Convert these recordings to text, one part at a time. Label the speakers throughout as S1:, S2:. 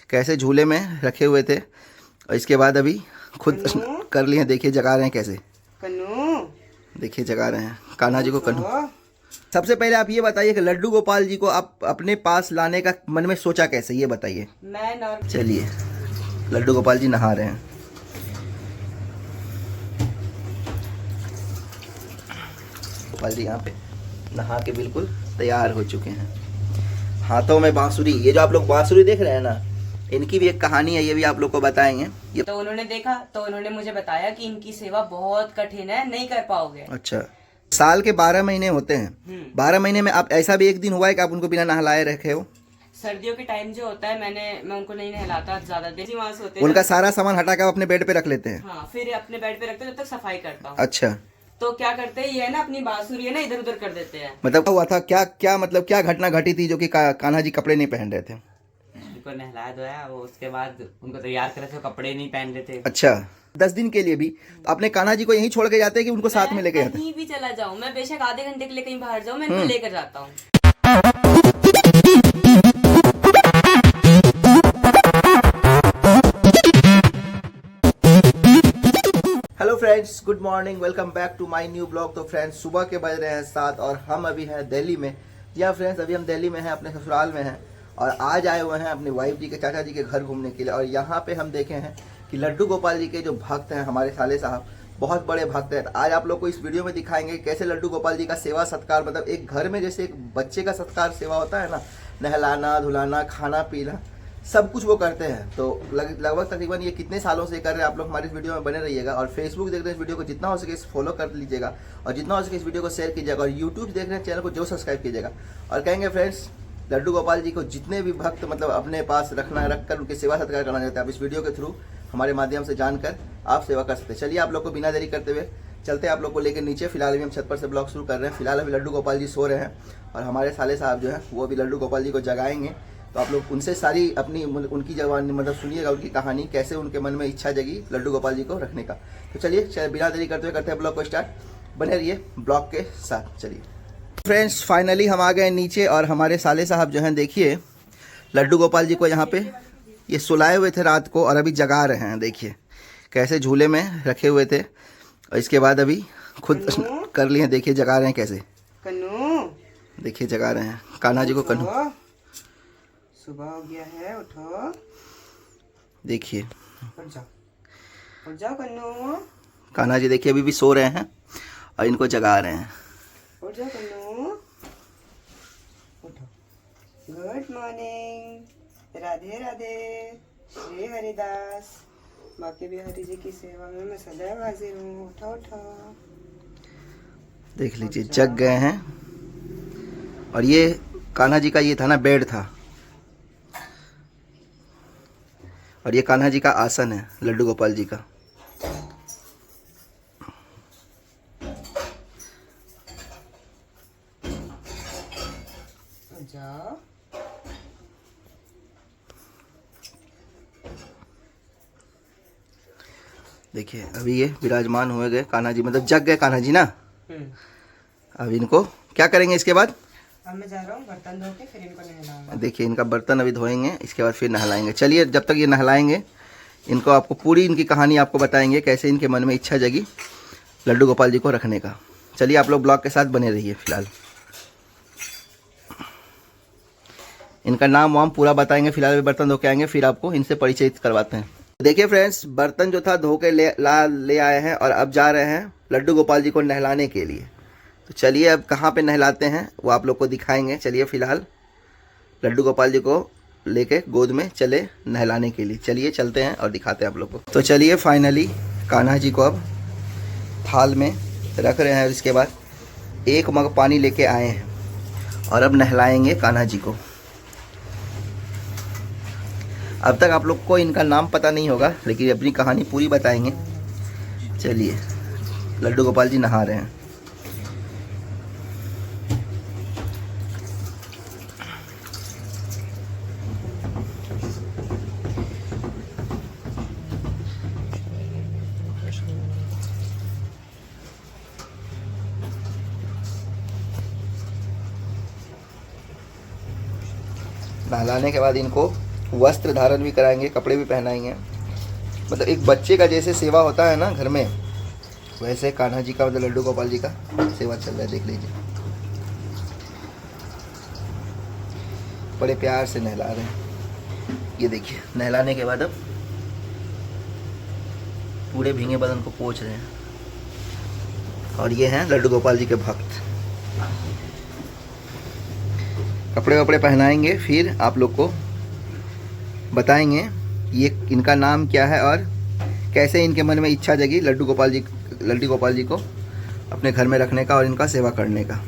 S1: कैसे झूले में रखे हुए थे और इसके बाद अभी खुद कर लिए। देखिए जगा रहे हैं कैसे,
S2: कन्नू
S1: देखिए जगा रहे हैं कान्हा जी को। कन्नू, सबसे पहले आप ये बताइए कि लड्डू गोपाल जी को आप अपने पास लाने का मन में सोचा कैसे, ये बताइए। चलिए लड्डू गोपाल जी नहा रहे हैं। गोपाल जी यहाँ पे नहा के बिल्कुल तैयार हो चुके हैं। हाथों में बांसुरी, ये जो आप लोग बांसुरी देख रहे हैं ना, इनकी भी एक कहानी है, ये भी आप लोग को बताएंगे। ये
S2: तो उन्होंने देखा तो उन्होंने मुझे बताया कि इनकी सेवा बहुत कठिन है, नहीं कर पाओगे।
S1: अच्छा, साल के 12 महीने होते हैं। 12 महीने में आप ऐसा भी एक दिन हुआ है कि आप उनको बिना नहलाए रखे हो?
S2: सर्दियों के टाइम जो होता है मैं उनको नहीं नहलाता, ज्यादा देर वहां से होते हैं।
S1: उनका सारा सामान हटा के आप अपने बेड पे रख लेते हैं?
S2: हाँ, फिर अपने बेड पे रखते हैं, जब तक सफाई करता हूँ।
S1: अच्छा,
S2: तो क्या करते हैं, ये है ना अपनी बांसुरी है ना इधर उधर कर देते हैं।
S1: मतलब हुआ था क्या क्या, मतलब क्या घटना घटी थी जो कि कान्हा जी कपड़े नहीं पहन रहे थे?
S2: उनको नहलाया धोया, वो उसके बाद उनको तैयार करे थे, कपड़े नहीं पहन रहे थे।
S1: अच्छा, 10 दिन के लिए भी तो अपने कान्हा जी को यहीं छोड़ के जाते हैं कि उनको साथ में लेके जाते हैं?
S2: कहीं भी चला जाऊँ मैं, बेशक आधे घंटे के लिए कहीं बाहर जाऊँ, मैं इनको लेकर जाता हूँ।
S1: Hello friends, good morning, welcome back to my new blog. तो फ्रेंड्स, सुबह के बज रहे हैं 7 और हम अभी हैं दिल्ली में। जी हाँ फ्रेंड्स, अभी हम दिल्ली में हैं, अपने ससुराल में हैं और आज आए हुए हैं अपनी वाइफ जी के, चाचा जी के घर घूमने के लिए। और यहाँ पे हम देखे हैं कि लड्डू गोपाल जी के जो भक्त हैं, हमारे साले साहब बहुत बड़े भक्त हैं। आज आप लोग को इस वीडियो में दिखाएंगे कैसे लड्डू गोपाल जी का सेवा सत्कार, मतलब एक घर में जैसे एक बच्चे का सत्कार सेवा होता है ना, नहलाना धुलाना खाना पीना सब कुछ वो करते हैं। तो लगभग तकरीबन ये कितने सालों से कर रहे हैं, आप लोग हमारे इस वीडियो में बने रहिएगा। और फेसबुक देख रहे हैं इस वीडियो को जितना हो सके फॉलो कर लीजिएगा और जितना हो सके इस वीडियो को शेयर कीजिएगा। और यूट्यूब देख रहे हैं चैनल को जो सब्सक्राइब कीजिएगा। और कहेंगे फ्रेंड्स, लड्डू गोपाल जी को जितने भी भक्त मतलब अपने पास रख कर उनकी सेवा सत्कार करना चाहते हैं, आप इस वीडियो के थ्रू हमारे माध्यम से जानकर आप सेवा कर सकते हैं। चलिए आप लोग को बिना देरी करते हुए चलते हैं आप लोग को लेकर नीचे। फिलहाल अभी हम छत पर से ब्लॉग शुरू कर रहे हैं। फिलहाल अभी लड्डू गोपाल जी सो रहे हैं और हमारे साले साहब जो हैं वो अभी लड्डू गोपाल जी को जगाएंगे। तो आप लोग उनसे सारी अपनी उनकी जवानी मतलब सुनिएगा, उनकी कहानी कैसे उनके मन में इच्छा जगी लड्डू गोपाल जी को रखने का। तो चलिए बिना देरी करते हुए करते हैं ब्लॉग को स्टार्ट। बने रहिए ब्लॉग के साथ। चलिए फ्रेंड्स, फाइनली हम आ गए नीचे और हमारे साले साहब जो हैं, देखिए लड्डू गोपाल जी को यहाँ पे ये सुलाए हुए थे रात को और अभी जगा रहे हैं। देखिए कैसे झूले में रखे हुए थे और इसके बाद अभी खुद कर लिए। देखिए जगा रहे हैं कैसे,
S2: कन्नू
S1: देखिए जगा रहे हैं कान्हा जी को। कन्नू,
S2: सुबह हो गया है, उठो,
S1: देखिए
S2: उठ जाओ कन्नू,
S1: कान्हा जी देखिए अभी भी सो रहे हैं और इनको जगा रहे हैं।
S2: उठ जाओ कन्नू, उठो। गुड मॉर्निंग, राधे राधे, श्री हरिदास, बाकी भी हरि जी की सेवा में मैं सदैव हाजिर हूँ। उठो उठो,
S1: देख लीजिए जग गए हैं। और ये कान्हा जी का ये था ना बेड था और ये कान्हा जी का आसन है लड्डू गोपाल जी का।
S2: जाओ,
S1: देखिए अभी ये विराजमान हुए गए कान्हा जी, मतलब जग गए कान्हा जी ना। अब इनको क्या करेंगे इसके बाद?
S2: अब मैं जा रहा हूँ बर्तन धो के, फिर इनको नहलाऊंगा।
S1: देखिए इनका बर्तन अभी धोएंगे, इसके बाद फिर नहलाएंगे। चलिए जब तक ये नहलाएंगे इनको आपको पूरी इनकी कहानी आपको बताएंगे कैसे इनके मन में इच्छा जगी लड्डू गोपाल जी को रखने का। चलिए आप लोग ब्लॉग के साथ बने रहिए। फिलहाल इनका नाम वाम पूरा बताएंगे। फिलहाल भी बर्तन धो के आएंगे, फिर आपको इनसे परिचय करवाते हैं। देखिए फ्रेंड्स, बर्तन जो था धो के ले आए हैं और अब जा रहे हैं लड्डू गोपाल जी को नहलाने के लिए। तो चलिए अब कहाँ पे नहलाते हैं वो आप लोग को दिखाएंगे। चलिए फिलहाल लड्डू गोपाल जी को लेके गोद में चले नहलाने के लिए। चलिए चलते हैं और दिखाते हैं आप लोग को। तो चलिए फाइनली कान्हा जी को अब थाल में रख रहे हैं और इसके बाद 1 मग पानी लेके आए हैं और अब नहलाएंगे कान्हा जी को। अब तक आप लोग को इनका नाम पता नहीं होगा, लेकिन अपनी कहानी पूरी बताएंगे। चलिए लड्डू गोपाल जी नहा रहे हैं। नहलाने के बाद इनको वस्त्र धारण भी कराएंगे, कपड़े भी पहनाएंगे। मतलब एक बच्चे का जैसे सेवा होता है ना घर में, वैसे कान्हा जी का मतलब लड्डू गोपाल जी का सेवा चल रहा है, देख लीजिए। बड़े प्यार से नहला रहे हैं। ये देखिए, नहलाने के बाद अब पूरे भीगे बदन को पोंछ रहे हैं। और ये हैं लड्डू गोपाल जी के भक्त। कपड़े वपड़े पहनाएंगे, फिर आप लोग को बताएंगे ये इनका नाम क्या है और कैसे इनके मन में इच्छा जगी लड्डू गोपाल जी को अपने घर में रखने का और इनका सेवा करने का।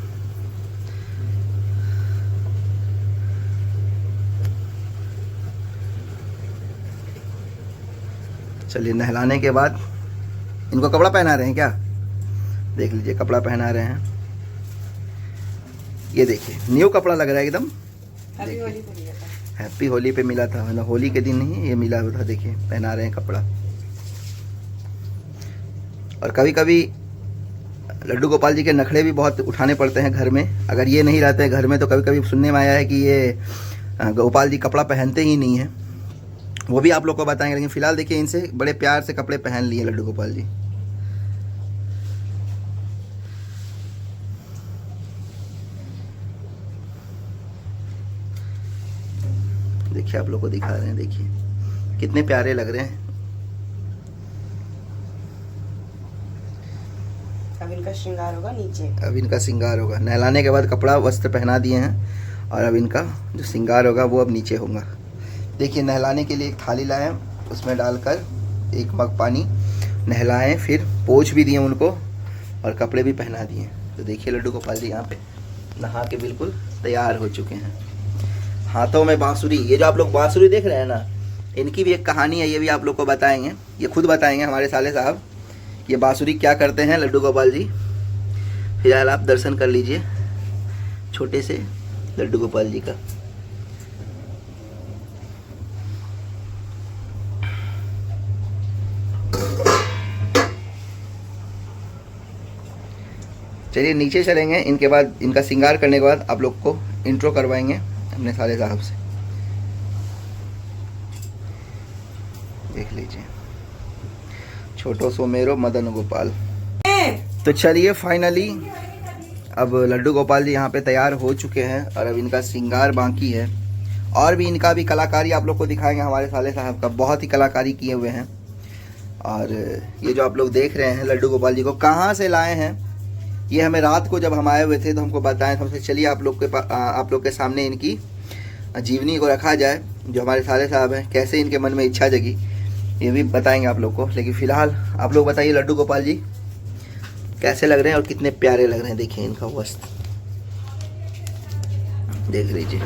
S1: चलिए, नहलाने के बाद इनको कपड़ा पहना रहे हैं क्या, देख लीजिए, कपड़ा पहना रहे हैं। ये देखिए, न्यू कपड़ा लग रहा है एकदम।
S2: हैप्पी होली पे लिया था।
S1: हैप्पी होली पे मिला था, मतलब होली के दिन नहीं ये मिला था। देखिए, पहना रहे हैं कपड़ा। और कभी कभी लड्डू गोपाल जी के नखड़े भी बहुत उठाने पड़ते हैं घर में। अगर ये नहीं रहते हैं घर में तो कभी कभी सुनने में आया है कि ये गोपाल जी कपड़ा पहनते ही नहीं हैं। वो भी आप लोग को बताएंगे, लेकिन फिलहाल देखिए, इनसे बड़े प्यार से कपड़े पहन लिए लड्डू गोपाल जी। देखिए, आप लोग को दिखा रहे हैं, देखिए कितने प्यारे लग रहे हैं।
S2: अब इनका श्रृंगार होगा नीचे।
S1: अब इनका श्रृंगार होगा, नहलाने के बाद कपड़ा वस्त्र पहना दिए हैं और अब इनका जो श्रृंगार होगा वो अब नीचे होगा। देखिए, नहलाने के लिए एक थाली लाए, उसमें डालकर 1 मग पानी नहलाएं, फिर पोंछ भी दिए उनको और कपड़े भी पहना दिए। तो देखिए, लड्डू गोपाल जी यहाँ पे नहा के बिल्कुल तैयार हो चुके हैं। हाथों में बांसुरी, ये जो आप लोग बांसुरी देख रहे हैं ना, इनकी भी एक कहानी है, ये भी आप लोग को बताएंगे। ये खुद बताएंगे हमारे साले साहब, ये बांसुरी क्या करते हैं लड्डू गोपाल जी। फिलहाल आप दर्शन कर लीजिए छोटे से लड्डू गोपाल जी का। चलिए, नीचे चलेंगे। इनके बाद इनका श्रृंगार करने के बाद आप लोग को इंट्रो करवाएंगे अपने साले साहब से। देख लीजिए, छोटो सो मेरो मदन गोपाल। तो चलिए, फाइनली अब लड्डू गोपाल जी यहाँ पे तैयार हो चुके हैं और अब इनका श्रृंगार बाकी है। और भी इनका भी कलाकारी आप लोग को दिखाएंगे हमारे साले साहब का, बहुत ही कलाकारी किए हुए हैं। और ये जो आप लोग देख रहे हैं लड्डू गोपाल जी को कहाँ से लाए हैं, ये हमें रात को जब हम आए हुए थे तो हमको बताएं, तो हमसे चलिए आप लोग के सामने इनकी जीवनी को रखा जाए, जो हमारे साले साहब हैं, कैसे इनके मन में इच्छा जगी ये भी बताएंगे आप लोग को। लेकिन फ़िलहाल आप लोग बताइए लड्डू गोपाल जी कैसे लग रहे हैं और कितने प्यारे लग रहे हैं। देखिए इनका वस्त्र देख लीजिए।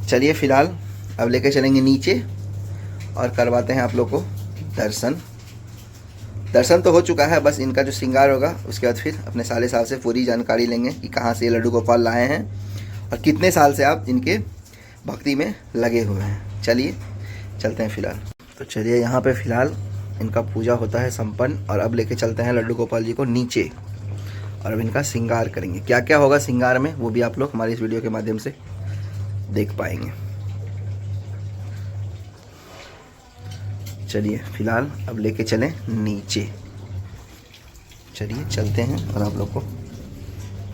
S1: चलिए, फ़िलहाल अब लेके चलेंगे नीचे और करवाते हैं आप लोग को दर्शन। दर्शन तो हो चुका है, बस इनका जो श्रृंगार होगा उसके बाद फिर अपने साले साहब से पूरी जानकारी लेंगे कि कहाँ से ये लड्डू गोपाल लाए हैं और कितने साल से आप इनके भक्ति में लगे हुए हैं। चलिए चलते हैं फ़िलहाल। तो चलिए, यहाँ पे फ़िलहाल इनका पूजा होता है संपन्न और अब लेके चलते हैं लड्डू गोपाल जी को नीचे और अब इनका श्रृंगार करेंगे। क्या क्या होगा श्रृंगार में वो भी आप लोग हमारी इस वीडियो के माध्यम से देख पाएंगे। चलिए, फ़िलहाल अब लेके चलें नीचे। चलिए चलते हैं और आप लोग को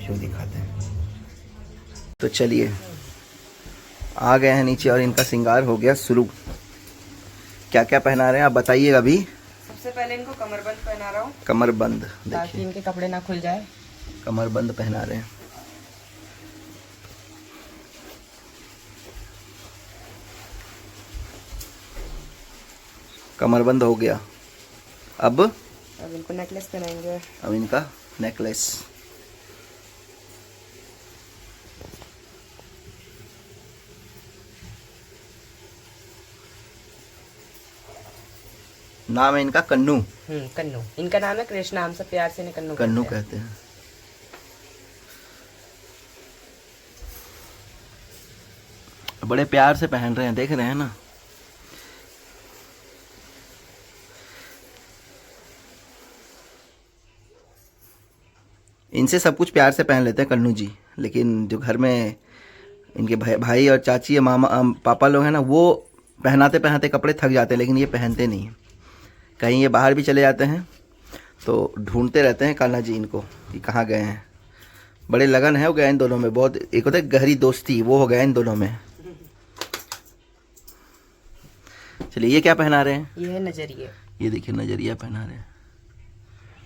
S1: शो दिखाते हैं। तो चलिए, आ गए हैं नीचे और इनका श्रृंगार हो गया शुरू। क्या क्या पहना रहे हैं आप बताइएगा अभी।
S2: सबसे पहले इनको कमरबंद पहना रहा हूँ,
S1: कमरबंद,
S2: ताकि
S1: देखिए
S2: इनके कपड़े ना खुल जाए।
S1: कमरबंद पहना रहे हैं। कमरबंद हो गया। अब
S2: इनको नेकलेस पहनाएंगे।
S1: अब इनका नेकलेस। नाम है इनका कन्नू।
S2: कन्नू इनका नाम है। कृष्ण नाम से प्यार से इन्हें
S1: कन्नू कहते हैं। बड़े प्यार से पहन रहे हैं, देख रहे हैं ना। इनसे सब कुछ प्यार से पहन लेते हैं कन्नू जी, लेकिन जो घर में इनके भाई और चाची मामा पापा लोग हैं ना, वो पहनाते पहनाते कपड़े थक जाते हैं, लेकिन ये पहनते नहीं हैं। कहीं ये बाहर भी चले जाते हैं तो ढूंढते रहते हैं कान्हा जी इनको कि कहाँ गए हैं। बड़े लगन है हो गया इन दोनों में, बहुत एक होता है गहरी दोस्ती, वो हो गया इन दोनों में। चलिए ये क्या पहना रहे हैं?
S2: ये है नजरिए।
S1: ये देखिए नजरिया पहना रहे हैं।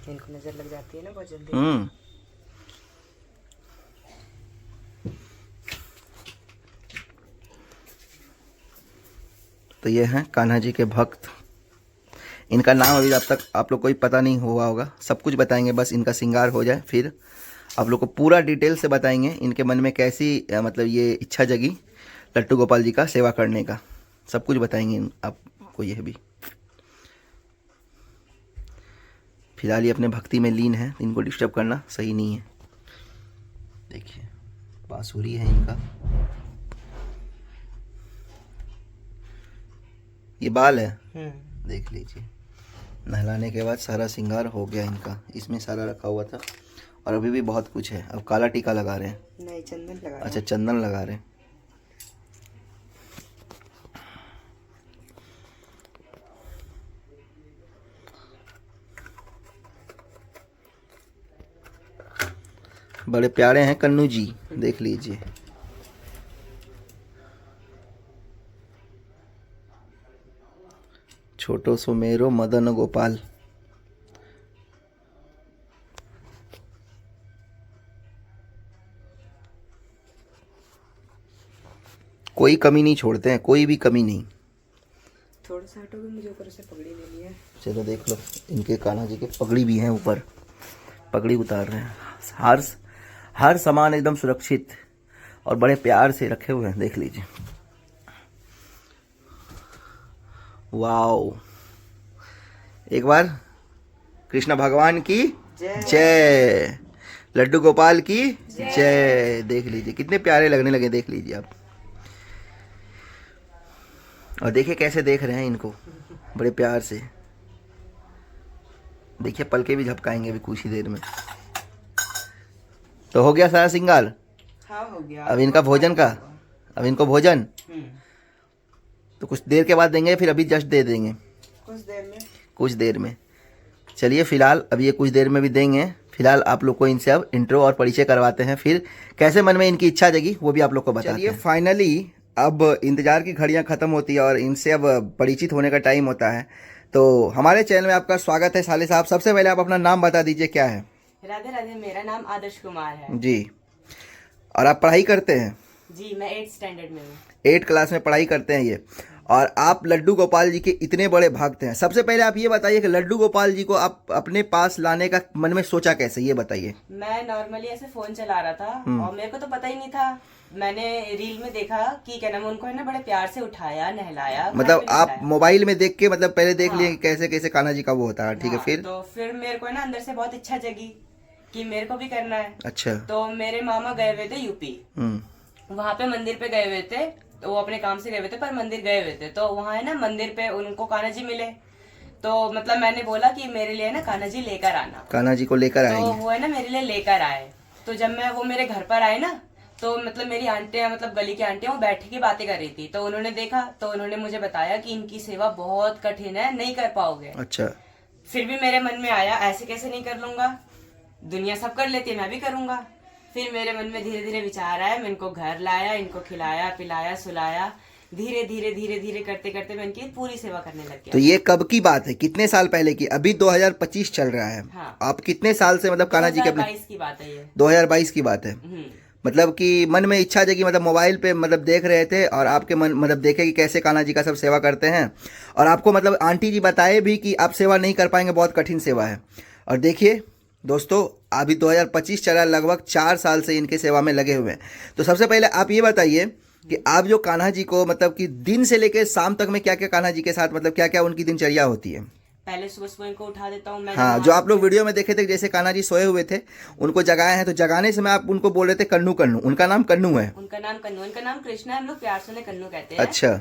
S2: इनको नजर लग जाती है ना बहुत जल्दी।
S1: तो ये हैं कान्हा जी के भक्त। इनका नाम अभी अब तक आप लोग को पता नहीं हुआ होगा, सब कुछ बताएंगे, बस इनका श्रृंगार हो जाए फिर आप लोग को पूरा डिटेल से बताएंगे इनके मन में कैसी मतलब ये इच्छा जगी लट्टू गोपाल जी का सेवा करने का, सब कुछ बताएंगे आपको। यह भी फिलहाल ये अपने भक्ति में लीन है, इनको डिस्टर्ब करना सही नहीं है। देखिए बांसुरी है इनका, ये बाल है, देख लीजिए। नहलाने के बाद सारा श्रृंगार हो गया इनका, इसमें सारा रखा हुआ था और अभी भी बहुत कुछ है। अब काला टीका लगा रहे हैं?
S2: नहीं, चंदन लगा रहे हैं।
S1: अच्छा चंदन लगा रहे हैं। बड़े प्यारे हैं कन्नू जी, देख लीजिए। छोटो सुमेरो मदन गोपाल। कोई कमी नहीं छोड़ते हैं, कोई भी कमी नहीं।
S2: थोड़ा सा हटोगे, मुझे ऊपर से पगड़ी लेनी है।
S1: चलो देख लो, इनके कान्हा जी के पगड़ी भी हैं, ऊपर पगड़ी उतार रहे हैं। हर सामान एकदम सुरक्षित और बड़े प्यार से रखे हुए हैं, देख लीजिए। वाओ, एक बार कृष्ण भगवान की जय, लड्डू गोपाल की जय। देख लीजिए कितने प्यारे लगने लगे, देख लीजिए आप। और देखिए कैसे देख रहे हैं इनको, बड़े प्यार से। देखिए पलके भी झपकाएंगे अभी कुछ ही देर में। तो हो गया सारा श्रृंगार।
S2: हाँ हो गया।
S1: अब इनका भोजन का, अब इनको भोजन तो कुछ देर के बाद देंगे, फिर अभी जस्ट दे देंगे कुछ देर में। चलिए फिलहाल अब ये कुछ देर में भी देंगे। फिलहाल आप लोग को इनसे अब इंट्रो और परिचय करवाते हैं, फिर कैसे मन में इनकी इच्छा जगी वो भी आप लोग को बताते हैं। फाइनली अब इंतजार की घड़ियां खत्म होती है और इनसे अब परिचित होने का टाइम होता है। तो हमारे चैनल में आपका स्वागत है साले साहब। सबसे पहले आप अपना नाम बता दीजिए, क्या है?
S2: राधे राधे, मेरा नाम आदर्श कुमार है
S1: जी। और आप पढ़ाई करते हैं?
S2: जी, मैं 8th स्टैंडर्ड में हूँ।
S1: 8 क्लास में पढ़ाई करते हैं ये। और आप लड्डू गोपाल जी के इतने बड़े भक्त हैं। सबसे पहले आप ये बताइए कि लड्डू गोपाल जी को आप अपने पास लाने का मन में सोचा कैसे, ये बताइए।
S2: मैं नॉर्मली ऐसे फोन चला रहा था और मेरे को तो पता ही नहीं था। मैंने रील में देखा कि क्या नाम, उनको है ना बड़े प्यार से उठाया, नहलाया।
S1: मतलब आप मोबाइल में देख के मतलब पहले देख लिए कैसे कैसे कान्हा जी का वो होता है, ठीक है।
S2: फिर मेरे को ना अंदर से बहुत इच्छा जगी कि मेरे को भी करना है।
S1: अच्छा।
S2: तो मेरे मामा गए हुए थे यूपी, वहाँ पे मंदिर पे गए हुए थे। तो वो अपने काम से गए हुए थे पर मंदिर गए हुए थे। तो वहाँ है ना मंदिर पे उनको कान्हा जी मिले। तो मतलब मैंने बोला कि मेरे लिए ना कान्हा जी लेकर आना। कान्हा जी को लेकर आए। तो वो है ना मेरे लिए लेकर आए। तो जब वो मेरे घर पर आए ना, तो मतलब मेरी आंटियां, मतलब गली की आंटियां, वो बैठ के बातें कर रही थी। तो उन्होंने देखा, तो उन्होंने मुझे बताया कि इनकी सेवा बहुत कठिन है, नहीं कर पाओगे। अच्छा। फिर भी मेरे मन में आया ऐसे कैसे नहीं कर लूंगा, दुनिया सब कर लेती है, मैं भी करूंगा। फिर मेरे मन में धीरे धीरे विचार आया, मैं इनको घर लाया, इनको खिलाया पिलाया सुलाया। धीरे धीरे धीरे धीरे करते करते मैं इनकी पूरी सेवा करने लग गया। तो ये कब की बात है, कितने साल पहले की? अभी 2025 चल रहा है। हाँ। आप कितने साल से मतलब कान्हा जी के? 2022 की बात है ये। 2022 की बात है। मतलब कि मन में इच्छा जगी, मतलब मोबाइल पे मतलब देख रहे थे और आपके मन मतलब देखे कि कैसे कान्हा जी का सब सेवा करते हैं। और आपको मतलब आंटी जी बताए भी कि आप सेवा नहीं कर पाएंगे, बहुत कठिन सेवा है। और देखिए दोस्तों, अभी 2025 चला, लगभग 4 साल से इनके सेवा में लगे हुए हैं। तो सबसे पहले आप ये बताइए कि आप जो कान्हा जी को मतलब कि दिन से लेकर शाम तक में क्या क्या कान्हा जी के साथ मतलब क्या क्या उनकी दिनचर्या होती है? पहले सुबह सुबह इनको उठा देता हूँ मैं। हाँ, जो आप लोग वीडियो में देखे थे जैसे कान्हा जी सोए हुए थे, उनको जगाए हैं। तो जगाने से मैं आप उनको बोल रहे थे कन्नू कन्नू, उनका नाम कन्नू है? उनका नाम कन्नू, इनका नाम कृष्णा है, हम लोग प्यार से उन्हें कन्नू कहते हैं। अच्छा।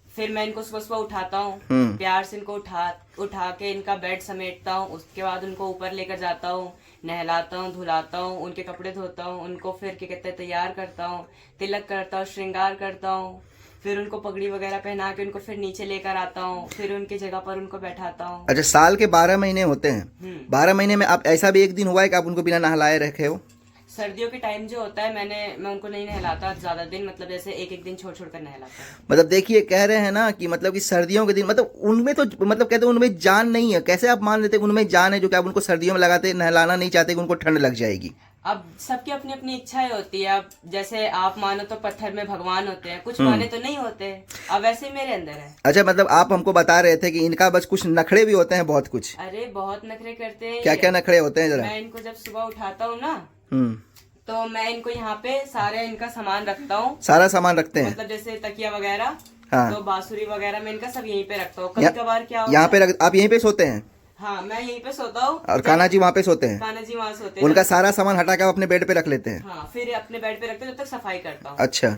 S2: फिर मैं इनको सुबह सुबह उठाता हूँ, प्यार से इनको उठा के इनका बेड समेटता हूँ। उसके बाद उनको ऊपर लेकर जाता हूँ, नहलाता हूँ, धुलाता हूँ, उनके कपड़े धोता हूँ, उनको फिर क्या कहते हैं तैयार करता हूँ, तिलक करता हूँ, श्रृंगार करता हूँ, फिर उनको पगड़ी वगैरह पहना के उनको फिर नीचे लेकर आता हूँ, फिर उनकी जगह पर उनको बैठाता हूँ।
S1: अच्छा, साल के 12 महीने होते हैं। 12 महीने में आप ऐसा भी एक दिन हुआ है कि आप उनको बिना नहलाए रखे हो?
S2: सर्दियों के टाइम जो होता है मैं उनको नहीं नहलाता ज्यादा दिन, मतलब जैसे एक एक दिन छोड़ छोड़ कर नहलाता हूँ।
S1: मतलब देखिए, कह रहे हैं ना कि मतलब कि सर्दियों के दिन मतलब उनमें तो मतलब कहते हैं उनमें जान नहीं है। कैसे आप मान लेते हैं उनमें जान है जो कि आप उनको सर्दियों में लगाते नहलाना नहीं चाहते कि उनको ठंड लग जाएगी?
S2: अब सबकी अपनी अपनी इच्छाएं होती है। अब जैसे आप मानो तो पत्थर में भगवान होते हैं, कुछ माने तो नहीं होते। अब वैसे ही मेरे अंदर है।
S1: अच्छा, मतलब आप हमको बता रहे थे कि इनका बस कुछ नखरे भी होते हैं, बहुत कुछ।
S2: अरे बहुत नखरे करते हैं।
S1: क्या क्या नखरे होते हैं जरा?
S2: मैं इनको जब सुबह उठाता हूँ ना,
S1: हम्म।
S2: तो मैं इनको यहाँ पे सारे इनका सामान रखता हूँ।
S1: सारा सामान रखते हैं?
S2: मतलब जैसे तकिया वगैरह,
S1: हाँ।
S2: तो बांसुरी वगैरह मैं इनका सब यहीं पे रखता हूँ। कभी कभार क्या होता
S1: यहाँ
S2: है,
S1: पे आप यहीं पे सोते हैं?
S2: हाँ मैं यहीं पे सोता हूँ।
S1: और कान्हा जी वहाँ पे सोते हैं?
S2: कान्हा जी वहाँ सोते हैं।
S1: उनका सारा सामान हटा के आप अपने बेड पे रख लेते हैं?
S2: हाँ, फिर अपने बेड पे रखते हैं, जब तक सफाई करता हूँ।
S1: अच्छा।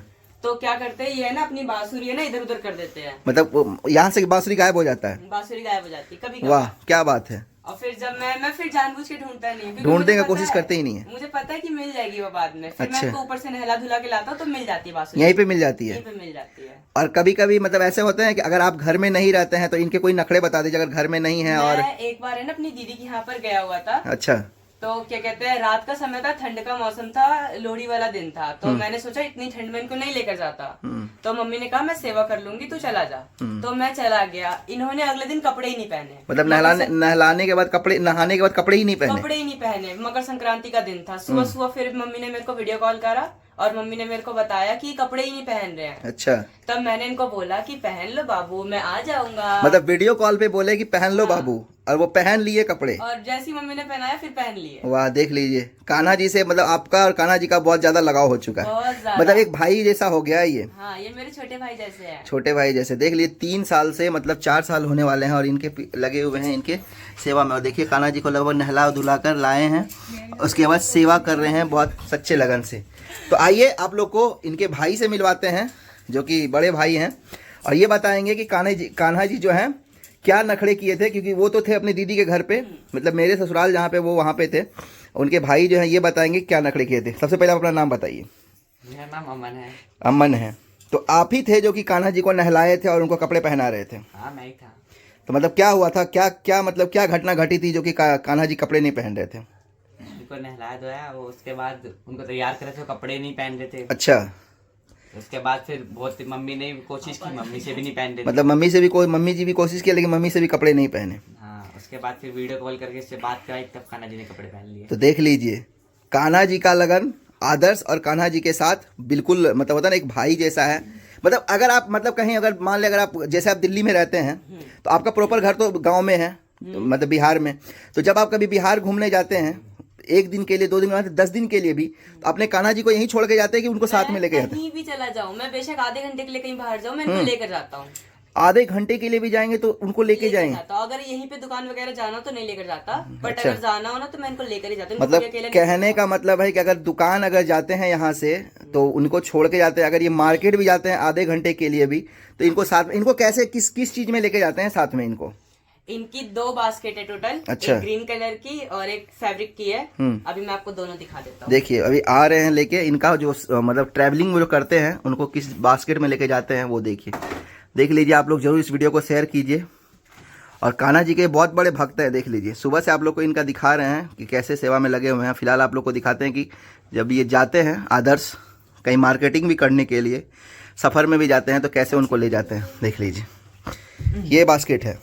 S2: तो क्या करते हैं, ये है ना अपनी बांसुरी है ना इधर उधर कर देते हैं।
S1: मतलब यहाँ से बांसुरी गायब हो जाता है?
S2: बांसुरी गायब हो जाती है कभी
S1: वाह,
S2: कभी।
S1: क्या बात है।
S2: और फिर जब मैं फिर जानबूझ के ढूंढता नहीं हूँ, क्योंकि
S1: ढूंढने
S2: मुझे
S1: का
S2: पता
S1: कोशिश
S2: है-
S1: करते ही नहीं है?
S2: मुझे पता है कि मिल जाएगी वो बाद में। फिर
S1: अच्छा।
S2: मैं उनको ऊपर से नहला धुला के लाता हूँ तो मिल जाती है बांसुरी।
S1: यहीं पे मिल जाती है?
S2: यहीं पे मिल जाती है।
S1: और कभी कभी मतलब ऐसे होते हैं कि अगर आप घर में नहीं रहते हैं तो इनके कोई नखरे बता दीजिए, अगर घर में नहीं है। और
S2: मैं एक बार है ना अपनी दीदी के यहाँ पर गया हुआ था।
S1: अच्छा।
S2: तो क्या कहते हैं, रात का समय था, ठंड का मौसम था, लोहड़ी वाला दिन था। तो मैंने सोचा इतनी ठंड में इनको नहीं लेकर जाता। तो मम्मी ने कहा मैं सेवा कर लूंगी, तू चला जा। तो मैं चला गया। इन्होंने अगले दिन कपड़े ही नहीं पहने।
S1: मतलब नहलाने के बाद कपड़े, नहाने के बाद कपड़े ही नहीं पहने?
S2: कपड़े ही नहीं पहने। मकर संक्रांति का दिन था। सुबह सुबह फिर मम्मी ने मेरे को वीडियो कॉल करा और मम्मी ने मेरे को बताया कि कपड़े ही नहीं पहन रहे हैं।
S1: अच्छा।
S2: तब मैंने इनको बोला कि पहन लो बाबू, मैं आ जाऊंगा।
S1: मतलब वीडियो कॉल पे बोले कि पहन लो बाबू, और वो पहन लिए कपड़े?
S2: और जैसी मम्मी ने पहनाया फिर पहन लिए।
S1: वाह, देख लीजिए, कान्हा जी से मतलब आपका और कान्हा जी का बहुत ज्यादा लगाव हो चुका है।
S2: बहुत ज्यादा।
S1: मतलब एक भाई जैसा हो गया है ये।
S2: हाँ, ये मेरे छोटे भाई जैसे हैं।
S1: छोटे भाई जैसे। देख लिए 3 साल से मतलब 4 साल होने वाले हैं और इनके लगे हुए हैं इनके सेवा में। और देखिए कान्हा जी को लगभग नहला धुला कर लाए हैं, उसके बाद सेवा कर रहे हैं बहुत सच्चे लगन से। तो आइए आप लोग को इनके भाई से मिलवाते हैं, जो कि बड़े भाई हैं, और ये बताएंगे कि कान्हा जी जो हैं क्या नखरे किए थे, क्योंकि वो तो थे अपनी दीदी के घर पे, मतलब मेरे ससुराल जहाँ पे वो वहाँ पे थे। उनके भाई जो हैं ये बताएंगे क्या नखरे किए थे। सबसे पहले आप अपना नाम बताइए।
S2: मेरा नाम अमन है।
S1: अमन है। तो आप ही थे जो कि कान्हा जी को नहलाए थे और उनको कपड़े पहना रहे थे?
S2: हाँ, मैं ही था।
S1: तो मतलब क्या हुआ था, क्या मतलब क्या घटना घटी थी जो कि कान्हा जी कपड़े नहीं पहन रहे थे?
S3: उनको नहलाया धोया, वो उसके बाद उनको तैयार करे थे, वो कपड़े नहीं पहन रहे थे।
S1: अच्छा।
S3: उसके बाद फिर बहुत मम्मी ने भी कोशिश की, मम्मी से भी नहीं पहन रहे थे।
S1: मतलब मम्मी जी भी कोशिश की, लेकिन मम्मी से भी कपड़े नहीं पहने।
S3: हाँ, उसके बाद फिर वीडियो कॉल करके इससे बात कराई, तब कान्हा जी ने कपड़े पहन लिए।
S1: तो देख लीजिए, कान्हा जी का लगन आदर्श और कान्हा जी के साथ बिल्कुल मतलब होता ना एक भाई जैसा है। मतलब अगर आप मतलब कहीं अगर मान ले, अगर आप जैसे आप दिल्ली में रहते हैं तो आपका प्रॉपर घर तो गांव में है, तो मतलब बिहार में। तो जब आप कभी बिहार घूमने जाते हैं 1 दिन के लिए, 2 दिन के लिए, 10 दिन के लिए भी, तो अपने कान्हा जी को यहीं छोड़ के जाते हैं कि उनको साथ में लेके जाते हैं?
S2: कहीं भी चला जाऊं, मैं बेशक आधे घंटे के लिए कहीं बाहर जाऊं, मैं इनको लेकर जाता हूँ।
S1: आधे घंटे के लिए भी जाएंगे तो उनको लेके जाएंगे?
S2: जाता हूं। अगर यहीं पे दुकान वगैरह जाना हो तो नहीं लेकर जाता, बट
S1: अच्छा।
S2: अगर जाना हो ना तो मैं इनको लेकर ही जाता हूं।
S1: मतलब
S2: अकेले नहीं
S1: कहने का मतलब है कि अगर दुकान अगर जाते हैं यहाँ से तो उनको छोड़ के जाते हैं, अगर ये मार्केट भी जाते हैं आधे घंटे के लिए भी तो इनको साथ, इनको कैसे किस चीज में लेके जाते हैं साथ में इनको?
S2: इनकी 2 बास्केट है टोटल।
S1: अच्छा।
S2: एक ग्रीन कलर की और एक फैब्रिक की है। अभी मैं आपको दोनों दिखा देता हूँ।
S1: देखिए अभी आ रहे हैं लेके, इनका जो मतलब ट्रैवलिंग में जो करते हैं उनको किस बास्केट में लेके जाते हैं वो देखिए। देख लीजिए, आप लोग जरूर इस वीडियो को शेयर कीजिए। और कान्हा जी के बहुत बड़े भक्त हैं। देख लीजिए, सुबह से आप लोग को इनका दिखा रहे हैं कि कैसे सेवा में लगे हुए हैं। फिलहाल आप लोग को दिखाते हैं कि जब ये जाते हैं आदर्श कहीं मार्केटिंग भी करने के लिए, सफ़र में भी जाते हैं, तो कैसे उनको ले जाते हैं। देख लीजिए, ये बास्केट है,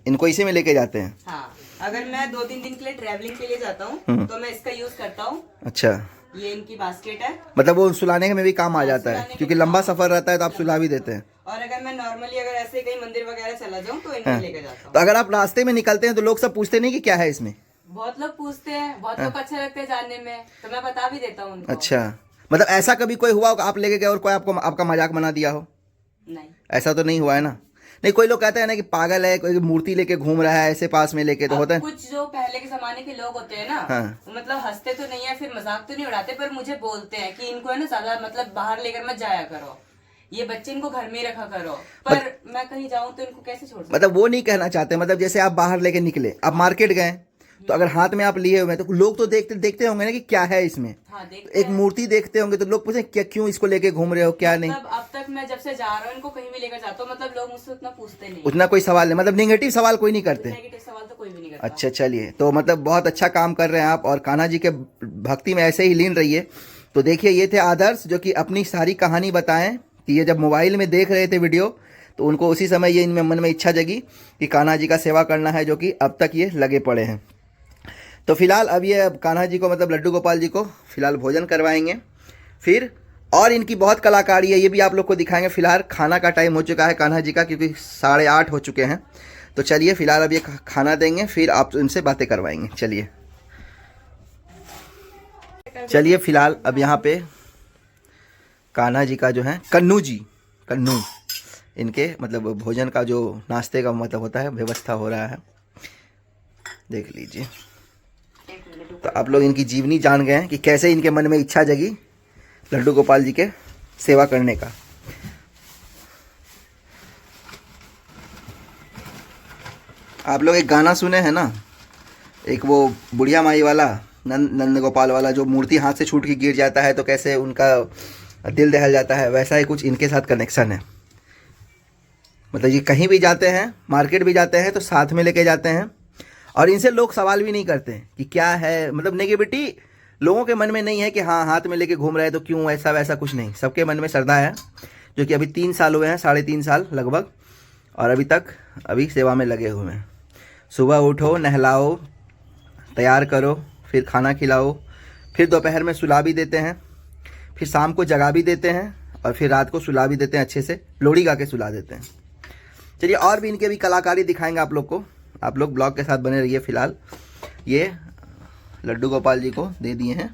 S1: इनको इसी में लेके जाते हैं।
S2: हाँ, अगर मैं 2-3 दिन के लिए ट्रैवलिंग के लिए जाता हूँ तो मैं इसका यूज करता हूँ।
S1: अच्छा।
S2: ये इनकी बास्केट है।
S1: मतलब वो सुलाने में भी काम आ जाता है,
S2: सुलाने
S1: क्योंकि
S2: में
S1: लंबा सफ़र रहता है तो आप सुला भी देते हैं।
S2: और अगर मैं नॉर्मली अगर ऐसे कहीं मंदिर वगैरह चला जाऊँ तो इनको लेकर जाता हूँ।
S1: तो अगर आप रास्ते में निकलते हैं तो लोग सब पूछते नहीं कि क्या है इसमें?
S2: बहुत लोग पूछते हैं, बहुत लोग अच्छा लगता है जानने में, तो मैं बता भी देता हूँ उनको।
S1: अच्छा। मतलब ऐसा कभी कोई हुआ हो कि आप लेके गए और कोई आपको आपका मजाक बना दिया हो?
S2: नहीं,
S1: ऐसा तो नहीं हुआ है ना? नहीं, कोई लोग कहते हैं ना कि पागल है, कोई मूर्ति लेके घूम रहा है ऐसे पास में लेके, तो होता है
S2: कुछ जो पहले के जमाने के लोग होते हैं ना,
S1: हाँ।
S2: वो मतलब हंसते तो नहीं है, फिर मजाक तो नहीं उड़ाते, पर मुझे बोलते हैं कि इनको है ना ज्यादा मतलब बाहर लेकर मत जाया करो, ये बच्चे इनको घर में ही रखा करो। पर मैं कहीं जाऊं तो इनको कैसे छोड़ सकती?
S1: मतलब वो नहीं कहना चाहते, मतलब जैसे आप बाहर लेके निकले, आप मार्केट गए तो अगर हाथ में आप लिए हुए हैं तो लोग तो देखते देखते होंगे ना कि क्या है इसमें।
S2: हाँ,
S1: एक मूर्ति देखते होंगे तो लोग पूछे क्या, क्यों इसको लेके घूम रहे हो, क्या नहीं।
S2: मतलब अब तक मैं जब से जा रहा हूँ इनको कहीं भी लेकर जाता हूँ, मतलब लोग मुझसे उतना पूछते नहीं,
S1: उतना कोई सवाल नहीं, मतलब निगेटिव सवाल कोई नहीं करते।
S2: नेगेटिव सवाल तो कोई भी नहीं करता।
S1: अच्छा चलिए, तो मतलब बहुत अच्छा काम कर रहे हैं आप और कान्हा जी के भक्ति में ऐसे ही लीन रहिए। तो देखिए ये थे आदर्श जो कि अपनी सारी कहानी बताएं कि ये जब मोबाइल में देख रहे थे वीडियो तो उनको उसी समय ये इनमें मन में इच्छा जगी कि कान्हा जी का सेवा करना है, जो कि अब तक ये लगे पड़े हैं। तो फिलहाल अब ये कान्हा जी को मतलब लड्डू गोपाल जी को फिलहाल भोजन करवाएंगे, फिर और इनकी बहुत कलाकारी है, ये भी आप लोग को दिखाएंगे। फिलहाल खाना का टाइम हो चुका है कान्हा जी का, क्योंकि 8:30 हो चुके हैं। तो चलिए फिलहाल अब ये खाना देंगे, फिर आप इनसे बातें करवाएंगे। चलिए फिलहाल अब यहाँ पे कान्हा जी का जो है कन्नू इनके मतलब भोजन का जो नाश्ते का मतलब होता है व्यवस्था हो रहा है, देख लीजिए। तो आप लोग इनकी जीवनी जान गए हैं कि कैसे इनके मन में इच्छा जगी लड्डू गोपाल जी के सेवा करने का। आप लोग एक गाना सुने हैं ना, एक वो बुढ़िया माई वाला, नंद गोपाल वाला, जो मूर्ति हाथ से छूट के गिर जाता है तो कैसे उनका दिल दहल जाता है, वैसा ही कुछ इनके साथ कनेक्शन है। मतलब ये कहीं भी जाते हैं, मार्केट भी जाते हैं तो साथ में लेके जाते हैं, और इनसे लोग सवाल भी नहीं करते कि क्या है, मतलब नेगेटिविटी लोगों के मन में नहीं है कि हाँ हाथ में लेके घूम रहे हैं तो क्यों, ऐसा वैसा कुछ नहीं। सबके मन में श्रद्धा है, जो कि अभी 3 साल हुए हैं, 3.5 साल लगभग, और अभी सेवा में लगे हुए हैं। सुबह उठो, नहलाओ, तैयार करो, फिर खाना खिलाओ, फिर दोपहर में सुला भी देते हैं, फिर शाम को जगा भी देते हैं, और फिर रात को सुला भी देते हैं, अच्छे से लोड़ी गा के सुला देते हैं। चलिए और भी इनके भी कलाकारी दिखाएंगे आप लोग को, आप लोग ब्लॉग के साथ बने रहिए। फिलहाल ये लड्डू गोपाल जी को दे दिए हैं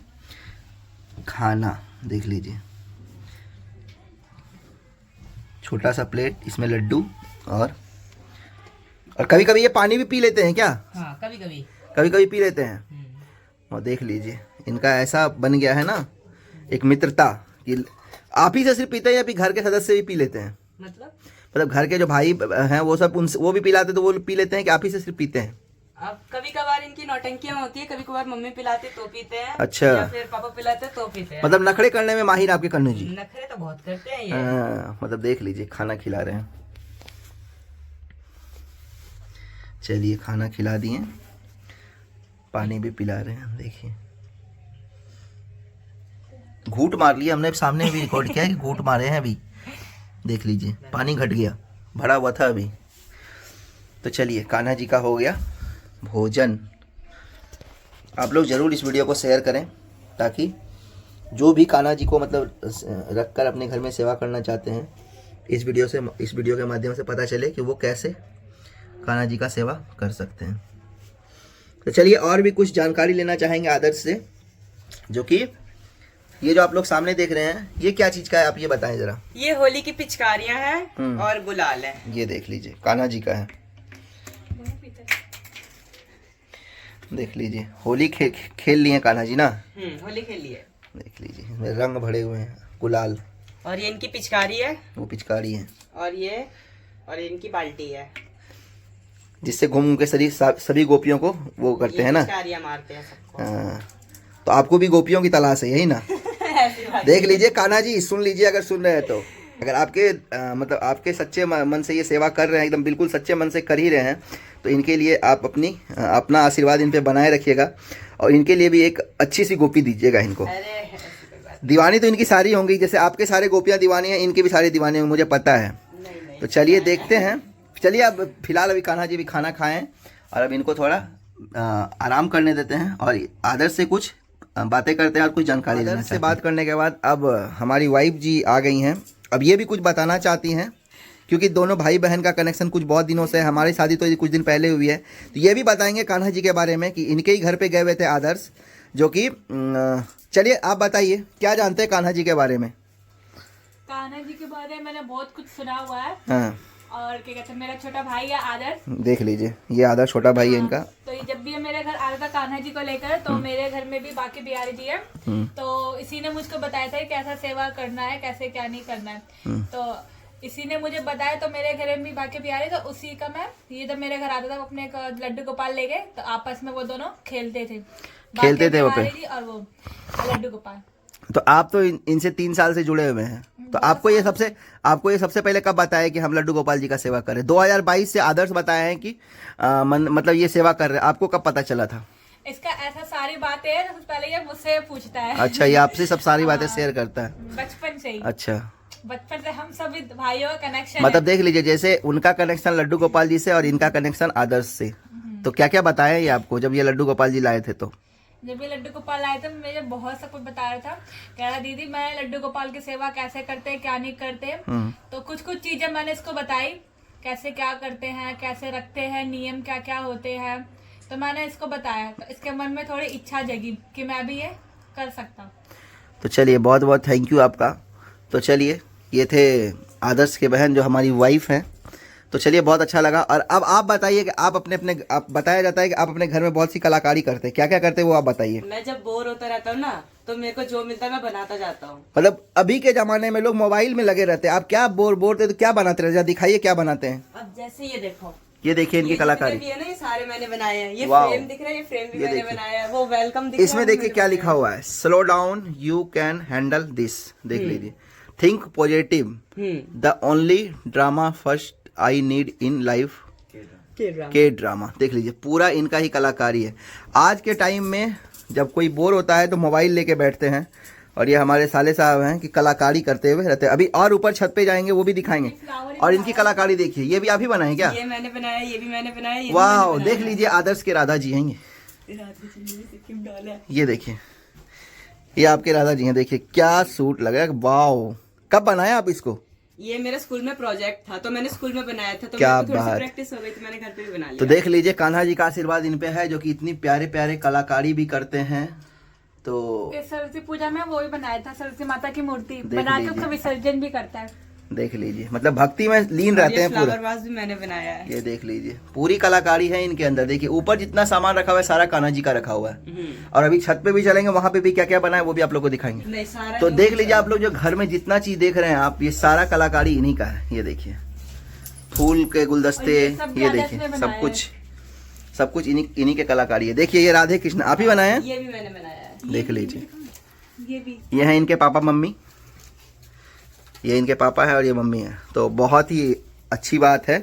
S1: खाना, देख लीजिए, छोटा सा प्लेट, इसमें लड्डू, और कभी कभी ये पानी भी पी लेते हैं क्या?
S2: हाँ, कभी
S1: कभी पी लेते हैं। और देख लीजिए इनका ऐसा बन गया है ना एक मित्रता कि आप ही से सिर्फ पीते हैं या फिर घर के सदस्य भी पी लेते हैं? मतलब घर के जो भाई हैं वो सब वो भी पिलाते तो वो पी लेते हैं कि आप ही से सिर्फ पीते हैं?
S2: अब कभी कभार इनकी नौटंकियां होती है, कभी कभार मम्मी पिलाती तो पीते हैं,
S1: अच्छा,
S2: या फिर पापा पिलाते तो पीते हैं।
S1: मतलब नखरे करने में माहिर आपके कन्नू जी।
S2: नखरे तो बहुत करते हैं ये।
S1: मतलब देख लीजिए खाना खिला रहे हैं। चलिए खाना खिला दिए, पानी भी पिला रहे हैं, देखिए घूंट मार लिया हमने, सामने भी रिकॉर्ड किया है कि घूंट मारे हैं अभी, देख लीजिए पानी घट गया, भरा हुआ था अभी। तो चलिए कान्हा जी का हो गया भोजन। आप लोग ज़रूर इस वीडियो को शेयर करें ताकि जो भी कान्हा जी को मतलब रखकर अपने घर में सेवा करना चाहते हैं, इस वीडियो के माध्यम से पता चले कि वो कैसे कान्हा जी का सेवा कर सकते हैं। तो चलिए और भी कुछ जानकारी लेना चाहेंगे आदर्श से, जो कि ये जो आप लोग सामने देख रहे हैं ये क्या चीज का है, आप ये बताएं जरा।
S2: ये होली की पिचकारियां हैं और गुलाल है।
S1: ये देख लीजिए कान्हा जी का है, देख लीजिए होली खेल लिए कान्हा जी ना।
S2: होली खेल लिए,
S1: देख लीजिए इसमें रंग भरे हुए हैं, गुलाल,
S2: और ये इनकी पिचकारी है,
S1: वो पिचकारी है,
S2: और ये इनकी बाल्टी है,
S1: जिससे घूम के सभी गोपियों को वो करते हैं ना,
S2: पिचकारियां मारते हैं सबको।
S1: हाँ, तो आपको भी गोपियों की तलाश है, यही ना? देख लीजिए कान्हा जी, सुन लीजिए अगर सुन रहे हैं तो, अगर आपके मतलब आपके सच्चे मन से ये सेवा कर रहे हैं, एकदम बिल्कुल सच्चे मन से कर ही रहे हैं, तो इनके लिए आप अपना आशीर्वाद इन पे बनाए रखिएगा, और इनके लिए भी एक अच्छी सी गोपी दीजिएगा इनको। दीवानी तो इनकी सारी होंगी, जैसे आपके सारे गोपियाँ दीवानी हैं, इनकी भी सारी दीवानी होंगी, मुझे पता है। तो चलिए देखते हैं, चलिए अब फिलहाल अभी कान्हा जी भी खाना खाएं और अब इनको थोड़ा आराम करने देते हैं, और आदर्श से कुछ बातें करते हैं और कुछ जानकारी लेना से बात करने के बाद अब हमारी वाइफ जी आ गई हैं। अब ये भी कुछ बताना चाहती हैं, क्योंकि दोनों भाई बहन का कनेक्शन कुछ बहुत दिनों से है, हमारी शादी तो कुछ दिन पहले हुई है, तो ये भी बताएंगे कान्हा जी के बारे में कि इनके ही घर पे गए हुए थे आदर्श, जो कि चलिए आप बताइए क्या जानते हैं कान्हा जी के बारे में।
S4: कान्हा जी के बारे में मैंने बहुत कुछ सुना हुआ है।
S1: हाँ,
S4: और क्या कहते हैं, मेरा छोटा भाई है आदर्श,
S1: देख लीजिए ये आदर्श छोटा भाई है इनका।
S4: तो ये जब भी ये मेरे घर आता था कान्हा जी को लेकर, तो मेरे घर में भी बाकी बिहारी जी है, तो इसी ने मुझको बताया था कि कैसा सेवा करना है, कैसे क्या नहीं करना है। तो इसी ने मुझे बताया, तो मेरे घर में भी बाकी बिहारी, तो उसी का मैं, ये जब मेरे घर आता था अपने एक लड्डू गोपाल ले गए, तो आपस में वो दोनों खेलते थे,
S1: खेलते थे वो पे।
S4: बिहारी जी और वो लड्डू गोपाल।
S1: तो आप तो इनसे 3 साल से जुड़े हुए हैं, तो आपको ये सबसे पहले कब बताया कि हम लड्डू गोपाल जी का सेवा करें? 2022 से आदर्श बताया है कि मतलब ये सेवा कर रहे हैं, आपको कब पता चला था?
S4: इसका ऐसा सारी बातें है, सबसे पहले ये मुझसे पूछता है।
S1: अच्छा, ये आपसे सब सारी बातें शेयर करता है?
S4: बचपन से ही।
S1: अच्छा,
S4: बचपन से हम सभी भाइयों का कनेक्शन
S1: मतलब देख लीजिए, जैसे उनका कनेक्शन लड्डू गोपाल जी से और इनका कनेक्शन आदर्श से। तो क्या क्या बताया ये आपको जब ये लड्डू गोपाल जी लाए थे? तो
S4: जब ये लड्डू गोपाल आए थे, मुझे बहुत सब कुछ बता रहा था, कह रहा दीदी मैं लड्डू गोपाल की सेवा कैसे करते हैं, क्या नहीं करते। तो कुछ कुछ चीजें मैंने इसको बताई, कैसे क्या करते हैं, कैसे रखते हैं, नियम क्या क्या होते हैं, तो मैंने इसको बताया। तो इसके मन में थोड़ी इच्छा जगी कि मैं भी ये कर सकता हूँ।
S1: तो चलिए, बहुत बहुत थैंक यू आपका। तो चलिए, ये थे आदर्श के बहन जो हमारी वाइफ हैं। तो चलिए, बहुत अच्छा लगा। और अब आप बताइए कि आप आप बताया जाता है कि आप अपने घर में बहुत सी कलाकारी करते हैं, क्या क्या करते हैं वो आप बताइए।
S2: मैं जब बोर होता रहता हूँ ना, तो मेरे को जो मिलता है मैं बनाता जाता हूँ।
S1: मतलब अभी के जमाने में लोग मोबाइल में लगे रहते हैं, आप क्या बोर थे तो क्या बनाते रहते हैं? दिखाइए क्या बनाते हैं।
S2: अब जैसे ये देखो,
S1: ये देखिए इनकी कलाकारी।
S2: ये ना, ये सारे मैंने बनाए हैं। ये
S1: वाओ।
S2: फ्रेम दिख रहा है, ये फ्रेम भी
S1: ये
S2: मैंने
S1: देखिए।
S2: बनाया है। वो वेलकम दिख रहा है,
S1: इसमें देखिए क्या लिखा हुआ है, slow down you can handle this. देख लीजिए, think positive, the only drama first I need in life के ड्रामा। देख लीजिए, पूरा इनका ही कलाकारी है। आज के टाइम में जब कोई बोर होता है तो मोबाइल लेके बैठते हैं, और ये हमारे साले साहब हैं कि कलाकारी करते हुए रहते हैं। अभी और ऊपर छत पे जाएंगे वो भी दिखाएंगे। और इनकी कलाकारी देखिए, ये भी आप ही बनाए क्या?
S2: ये मैंने बनाया, ये भी मैंने बनाया, ये
S1: वाह, देख लीजिए, आदर्श के राधा जी हैं ये। ये देखिए, ये आपके राधा जी हैं। देखिए क्या सूट लग रहा है, वाह। कब बनाया आप इसको?
S2: ये मेरा स्कूल में प्रोजेक्ट था, तो मैंने स्कूल में बनाया था, तो
S1: क्या
S2: मेरे को थोड़ी सी
S1: बात।
S2: प्रैक्टिस हो गई, तो मैंने घर पे भी बना लिया।
S1: तो देख लीजिए, कान्हा जी का आशीर्वाद इन पे है जो कि इतनी प्यारे प्यारे कलाकारी भी करते हैं। तो
S4: सरस्वती पूजा में वो भी बनाया था, सरस्वती माता की मूर्ति
S1: देख
S4: बना के
S1: लीजिए।
S4: उसका विसर्जन भी करता है।
S1: देख लीजिए, मतलब भक्ति में लीन रहते हैं पूरा।
S2: फ्लावर वाज भी मैंने बनाया है।
S1: ये देख लीजिए, पूरी कलाकारी है इनके अंदर। देखिए, ऊपर जितना सामान रखा हुआ है सारा कान्हा जी का रखा हुआ है। और अभी छत पे भी चलेंगे, वहां पे भी क्या क्या बना है वो भी आप लोग को दिखाएंगे।
S2: नहीं, सारा
S1: तो
S2: नहीं,
S1: देख लीजिए, आप लोग जो घर में जितना चीज देख रहे हैं आप, ये सारा कलाकारी इन्हीं का है। ये देखिए, फूल के गुलदस्ते,
S4: और ये सब भी
S1: ये
S4: आदर्श
S1: देखिए,
S4: ने
S1: सब
S4: बनाया
S1: कुछ इन्हीं के कलाकारी है। देखिए, ये राधे कृष्ण आप ही बनाए हैं?
S2: ये भी मैंने बनाया है।
S1: देख लीजिए,
S4: ये भी
S1: ये हैं इनके पापा मम्मी। ये इनके पापा है और ये मम्मी है। तो बहुत ही अच्छी बात है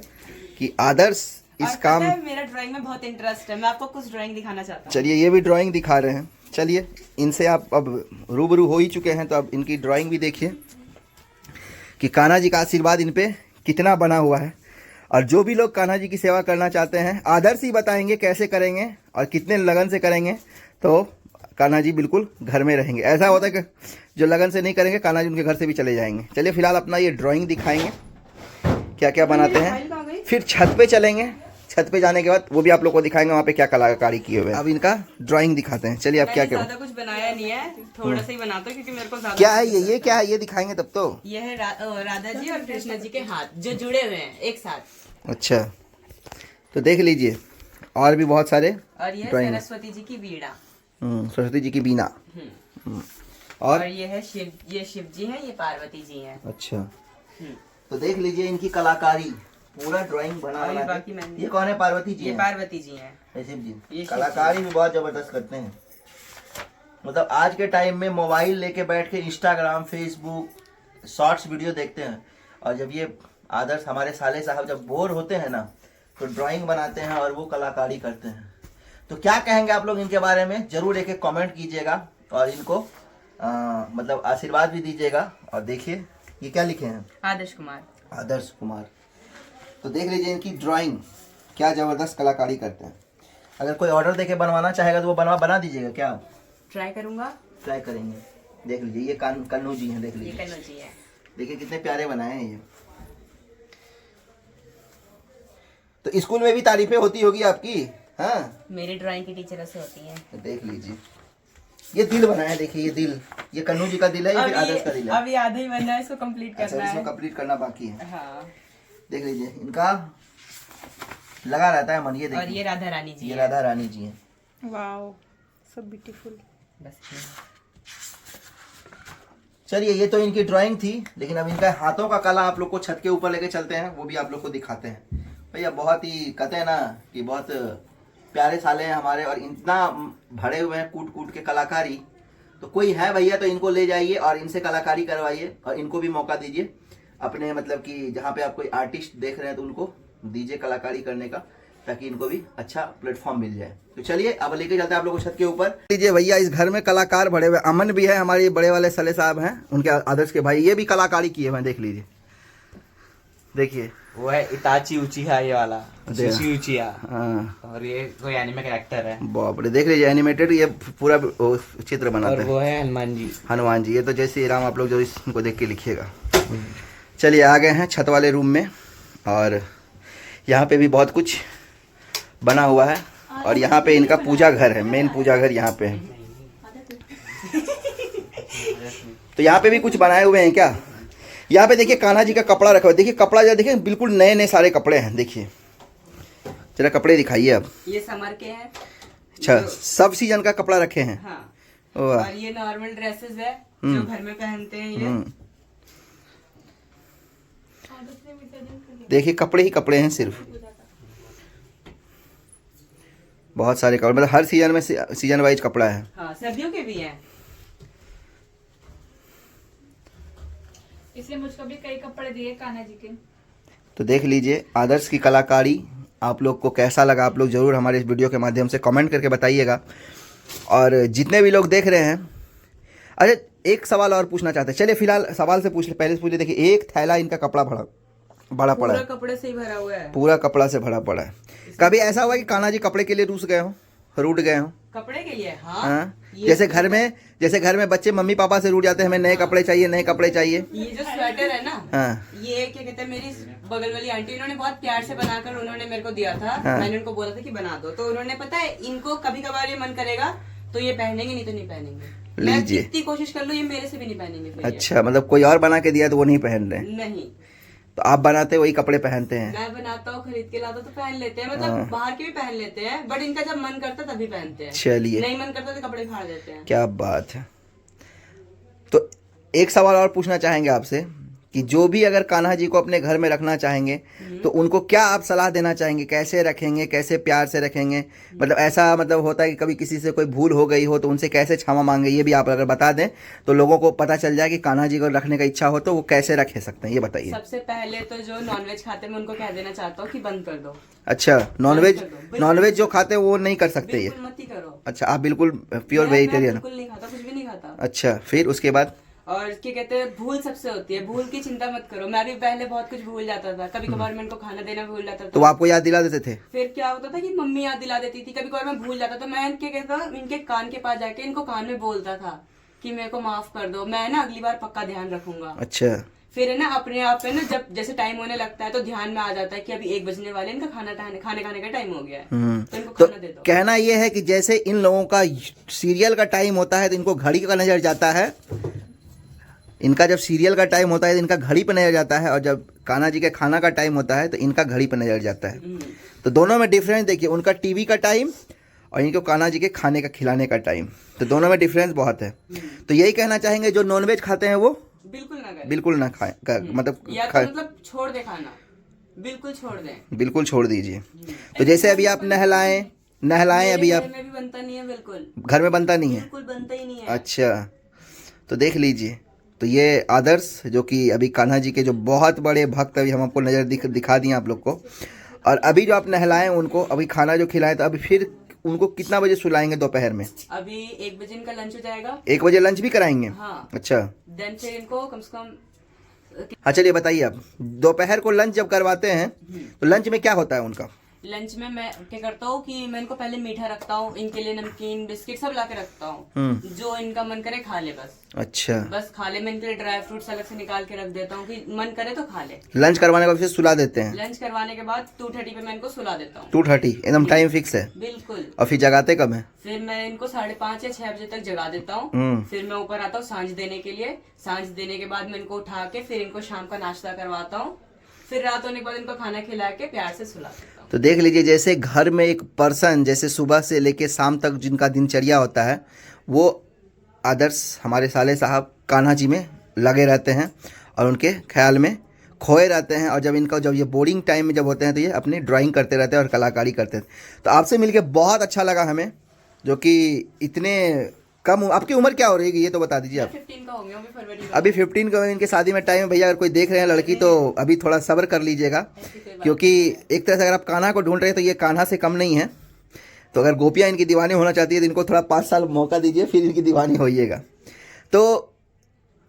S1: कि आदर्श इस
S2: और
S1: काम।
S2: पता है, मेरा ड्राइंग में बहुत इंटरेस्ट है। मैं आपको कुछ ड्राइंग दिखाना चाहता हूँ।
S1: चलिए, ये भी ड्राइंग दिखा रहे हैं। चलिए, इनसे आप अब रूबरू हो ही चुके हैं, तो अब इनकी ड्राइंग भी देखिए कि कान्हा जी का आशीर्वाद इन पे कितना बना हुआ है। और जो भी लोग कान्हा जी की सेवा करना चाहते हैं, आदर्श ही बताएंगे कैसे करेंगे और कितने लगन से करेंगे, तो कान्हा जी बिल्कुल घर में रहेंगे। ऐसा होता है कि जो लगन से नहीं करेंगे, कान्हा जी उनके घर से भी चले जाएंगे। चलिए, फिलहाल अपना ये ड्राइंग दिखाएंगे क्या क्या बनाते हैं, फिर छत पे चलेंगे। छत पे जाने के बाद वो भी आप लोग को दिखाएंगे वहाँ पे क्या कलाकारी किए हुए हैं। अब इनका ड्राइंग दिखाते हैं। चलिए, आप क्या क्या
S2: ज्यादा कुछ बनाया नहीं है, थोड़ा सा ही बनाता हूँ, क्योंकि मेरे को ज्यादा
S1: क्या है ये क्या है, ये दिखाएंगे तब तो।
S2: ये है राधा जी और कृष्ण जी के हाथ जो जुड़े हुए हैं एक साथ।
S1: अच्छा, तो देख लीजिए, और भी बहुत सारे
S2: और ये
S1: ड्राइंग है।
S2: सरस्वती जी की वीणा।
S1: सरस्वती जी की बीना।
S2: और ये है ये शिव जी हैं, ये पार्वती जी हैं।
S1: अच्छा, तो देख लीजिए इनकी कलाकारी, पूरा ड्राइंग बना
S2: और ये
S1: है।
S2: बाकी मैंने-
S1: ये कौन है? पार्वती जी
S2: ये
S1: हैं?
S2: पार्वती जी हैं।
S1: ये शिव जी।
S2: ये शिव
S1: कलाकारी भी बहुत जबरदस्त करते हैं। मतलब आज के टाइम में मोबाइल लेके बैठ के इंस्टाग्राम, फेसबुक, शॉर्ट्स वीडियो देखते हैं, और जब ये आदर्श हमारे साले साहब जब बोर होते हैं ना, तो ड्राइंग बनाते हैं और वो कलाकारी करते हैं। तो क्या कहेंगे आप लोग इनके बारे में, जरूर एक कमेंट कीजिएगा और इनको मतलब आशीर्वाद भी दीजिएगा। और देखिए, ये क्या लिखे हैं?
S2: आदर्श कुमार।
S1: आदर्श कुमार। तो देख लीजिए इनकी ड्राइंग, क्या जबरदस्त कलाकारी करते हैं। अगर कोई ऑर्डर देके बनवाना चाहेगा तो वो बना दीजिएगा क्या?
S2: ट्राई करूंगा।
S1: ट्राई करेंगे। देख लीजिए, ये कन्नू जी हैं। देख
S2: ये
S1: लीजिए,
S2: कन्नू जी है।
S1: देखिए कितने प्यारे बनाए हैं ये। तो स्कूल में भी तारीफें होती होगी आपकी? हाँ,
S2: मेरी ड्राइंग की टीचर ऐसे होती है।
S1: तो देख लीजिए, ये दिल बनाया है। देखिए, ये दिल, ये कन्नू जी का दिल है या फिर आदर्श का दिल है?
S2: अभी आधा ही बनना है, इसको कंप्लीट
S1: अच्छा,
S2: करना
S1: इसको
S2: है।
S1: कंप्लीट करना बाकी है।
S2: हाँ।
S1: देख लीजिए, इनका लगा रहता है मन। ये
S2: और
S1: देखिए,
S2: ये राधा रानी जी
S1: ये
S2: है।
S1: राधा रानी जी हैं।
S4: Wow, so beautiful.
S2: बस।
S1: चलिए, ये तो इनकी ड्राइंग थी, लेकिन अब इनका हाथों का कला आप लोग को छत के ऊपर लेके चलते हैं, वो भी आप लोग को दिखाते हैं। भैया बहुत ही कहते हैं ना कि बहुत प्यारे साले हैं हमारे, और इतना भरे हुए हैं कूट कूट के कलाकारी। तो कोई है भैया तो इनको ले जाइए और इनसे कलाकारी करवाइए, और इनको भी मौका दीजिए अपने मतलब कि जहाँ पे आप कोई आर्टिस्ट देख रहे हैं तो उनको दीजिए कलाकारी करने का, ताकि इनको भी अच्छा प्लेटफॉर्म मिल जाए। तो चलिए अब लेके चलते हैं आप लोगों को छत के ऊपर। लीजिए भैया, इस घर में कलाकार भरे हुए, अमन भी है, हमारे बड़े वाले सले साहब हैं, उनके आदर्श के भाई, ये भी कलाकारी किए हुए हैं, देख लीजिए, देखिए।
S3: वो है इताची उचिहा, ये वाला सुशी उचिहा,
S1: हाँ
S3: और ये कोई एनिमे कैरेक्टर है।
S1: बाप रे, देख लीजिए एनिमेटेड, ये पूरा चित्र बनाते
S3: और
S1: हैं।
S3: वो है हनुमान जी।
S1: हनुमान जी, ये तो जय श्री राम, आप लोग जो इसको देख के लिखिएगा। चलिए आ गए हैं छत वाले रूम में, और यहाँ पे भी बहुत कुछ बना हुआ है, और यहाँ पे इनका पूजा घर है, मेन पूजा घर यहाँ पे है। तो यहाँ पे भी कुछ बनाए हुए हैं क्या? यहाँ पे देखिए कान्हा जी का कपड़ा रखा हुआ है, देखिए कपड़ा जरा देखिए, बिल्कुल नए नए सारे कपड़े हैं, देखिए जरा कपड़े दिखाइए आप।
S2: ये समर के हैं।
S1: अच्छा, सब सीजन का कपड़ा रखे हैं।
S2: हाँ।
S1: वाह।
S2: और ये नॉर्मल ड्रेसेस है जो घर में पहनते हैं ये।
S1: देखिए कपड़े ही कपड़े हैं सिर्फ, बहुत सारे कपड़े, मतलब हर सीजन में सीजन वाइज कपड़ा है।
S2: हाँ, सर्दियों के भी हैं।
S4: इसलिए मुझको भी कई कपड़े दिए कान्हा जी के।
S1: तो देख लीजिए आदर्श की कलाकारी आप लोग को कैसा लगा, आप लोग ज़रूर हमारे इस वीडियो के माध्यम से कमेंट करके बताइएगा। और जितने भी लोग देख रहे हैं, अरे एक सवाल और पूछना चाहते हैं, चलिए फिलहाल सवाल से पूछ ले, पहले से पूछ ले। देखिए एक थैला इनका कपड़ा बड़ा पड़ा
S2: पूरा
S1: है,
S2: कपड़े से ही भरा हुआ है।
S1: पूरा कपड़ा से भरा पड़ा है। कभी ऐसा हुआ कि कान्हा जी कपड़े के लिए रूठ गए हो, रूठ गए हो?
S2: कपड़े के लिए? हाँ,
S1: हाँ,
S2: ये
S1: जैसे घर में बच्चे मम्मी पापा से रूठ जाते हैं, हमें नए कपड़े चाहिए, नए कपड़े चाहिए।
S2: ये जो स्वेटर है ना,
S1: हाँ
S2: ये क्या कहते हैं, मेरी बगल वाली आंटी, उन्होंने बहुत प्यार से बनाकर उन्होंने मेरे को दिया था।
S1: हाँ।
S2: मैंने उनको बोला था कि बना दो, तो उन्होंने, पता है, इनको कभी कभार ये मन करेगा तो ये पहनेंगे, नहीं तो नहीं पहनेंगे। मैं
S1: लीजिए।
S2: जितनी कोशिश कर लूँ ये मेरे से भी नहीं पहनेंगे फिर ये।
S1: अच्छा, मतलब कोई और बना के दिया तो वो नहीं पहन रहे हैं,
S2: नहीं,
S1: तो आप बनाते वही कपड़े पहनते हैं।
S2: मैं बनाता हूँ, खरीद के लाता तो पहन लेते हैं, मतलब बाहर के भी पहन लेते हैं, बट इनका जब मन करता तभी पहनते हैं।
S1: चलिए,
S2: नहीं मन करता तो कपड़े फाड़ देते हैं।
S1: क्या बात है। तो एक सवाल और पूछना चाहेंगे आपसे कि जो भी अगर कान्हा जी को अपने घर में रखना चाहेंगे तो उनको क्या आप सलाह देना चाहेंगे, कैसे रखेंगे, कैसे प्यार से रखेंगे? मतलब ऐसा मतलब होता है कि कभी किसी से कोई भूल हो गई हो तो उनसे कैसे क्षमा मांगे, ये भी आप अगर बता दें तो लोगों को पता चल जाए कि कान्हा जी को रखने का इच्छा हो तो वो कैसे रख सकते हैं, ये बताइए।
S2: सबसे पहले तो जो नॉनवेज खाते हैं मैं उनको कह देना चाहता हूँ कि बंद कर दो।
S1: अच्छा, नॉनवेज जो खाते हैं वो नहीं कर सकते ये?
S2: बिल्कुल मत ही करो।
S1: अच्छा, आप बिल्कुल प्योर
S2: मैं
S1: वेजिटेरियन?
S2: बिल्कुल नहीं खाता, कुछ भी नहीं खाता।
S1: अच्छा, फिर उसके बाद?
S2: और क्या कहते हैं, भूल सबसे होती है, भूल की चिंता मत करो। मैं भी पहले बहुत कुछ भूल जाता था, कभी कभार मैं इनको खाना देना भूल जाता
S1: तो
S2: था।
S1: आपको याद दिला देते थे?
S2: फिर क्या होता था कि मम्मी याद दिला देती थी, कभी कभार मैं भूल जाता, तो मैं इनके कहता इनके कान के पास जाके इनको कान में बोलता था कि मेरे को माफ कर दो, मैं ना अगली बार पक्का ध्यान रखूंगा।
S1: अच्छा,
S2: फिर है ना अपने आप है ना, जब जैसे टाइम होने लगता है तो ध्यान में आ जाता है कि अभी 1 बजने वाले, इनका खाने का टाइम हो गया है, तो इनको
S1: तो
S2: खाना दे दो।
S1: कहना ये है कि जैसे इन लोगों का सीरियल का टाइम होता है तो इनको घड़ी का नजर जाता है, इनका जब सीरियल का टाइम होता है तो इनका घड़ी पर नजर जाता है, और जब कान्हा जी के खाना का टाइम होता है तो इनका घड़ी पर नजर जाता है। तो दोनों में डिफरेंस देखिए, उनका टीवी का टाइम और इनको कान्हा जी के खाने का खिलाने का टाइम, तो दोनों में डिफरेंस बहुत है। तो यही कहना चाहेंगे जो नॉनवेज खाते हैं वो
S2: बिल्कुल ना करें,
S1: बिल्कुल ना खाएं, मतलब
S2: या तो मतलब छोड़ दे खाना, बिल्कुल छोड़ दें,
S1: बिल्कुल छोड़ दीजिए। तो जैसे अभी आप नहलाएं अभी आप,
S2: घर में भी बनता नहीं है, बिल्कुल
S1: घर में बनता नहीं है?
S2: बिल्कुल बनता ही नहीं है।
S1: अच्छा, तो देख लीजिए। तो ये आदर्श जो कि अभी कान्हा जी के जो बहुत बड़े भक्त अभी हम आपको नज़र दिखा दिए आप लोग को, और अभी जो आप नहलाएं उनको, अभी खाना जो खिलाएं, तो अभी फिर उनको कितना बजे सुलाएंगे दोपहर में?
S2: अभी 1 बजे इनका लंच हो जाएगा।
S1: 1 बजे लंच भी कराएंगे?
S2: हाँ।
S1: अच्छा,
S2: देन फिर इनको कम से कम,
S1: हाँ चलिए बताइए आप, दोपहर को लंच जब करवाते हैं तो लंच में क्या होता है उनका?
S2: लंच में मैं क्या करता हूँ कि मैं इनको पहले मीठा रखता हूँ, इनके लिए नमकीन बिस्किट सब ला के रखता हूँ, जो इनका मन करे खा ले, बस
S1: अच्छा,
S2: बस खा ले। मैं इनके लिए ड्राई फ्रूट्स अलग से निकाल के रख देता हूँ कि मन करे तो खा ले।
S1: लंच करवाने के बाद फिर सुला देते हैं?
S2: लंच करवाने के बाद 2:30 पे मैं इनको सुला देता हूँ।
S1: 2:30 एकदम टाइम फिक्स है?
S2: बिल्कुल।
S1: और फिर जगाते कब है?
S2: फिर मैं इनको 5:30 या 6 बजे तक जगा देता हूँ। फिर मैं ऊपर आता हूँ सांझ देने के लिए, सांझ देने के बाद मैं इनको उठा के फिर इनको शाम का नाश्ता करवाता हूँ, फिर रात होने के बाद इनको खाना खिला के प्यार से सुला देता हूँ।
S1: तो देख लीजिए, जैसे घर में एक पर्सन जैसे सुबह से लेके शाम तक जिनका दिनचर्या होता है, वो आदर्श हमारे साले साहब कान्हा जी में लगे रहते हैं और उनके ख्याल में खोए रहते हैं। और जब ये बोरिंग टाइम में जब होते हैं तो ये अपनी ड्राइंग करते रहते हैं और कलाकारी करते हैं। तो आपसे मिलके बहुत अच्छा लगा हमें, जो कि इतने कम। आपकी उम्र क्या हो रही है ये तो बता दीजिए आप।
S2: 15 का हो गया, अभी फरवरी में।
S1: अभी 15 का इनके शादी में टाइम है भैया। अगर कोई देख रहे हैं लड़की तो अभी थोड़ा सब्र कर लीजिएगा, क्योंकि एक तरह से अगर आप कान्हा को ढूंढ रहे हैं तो ये कान्हा से कम नहीं है। तो अगर गोपियाँ इनकी दीवानी होना चाहती है तो इनको थोड़ा 5 साल मौका दीजिए, फिर इनकी दीवानी होइएगा। तो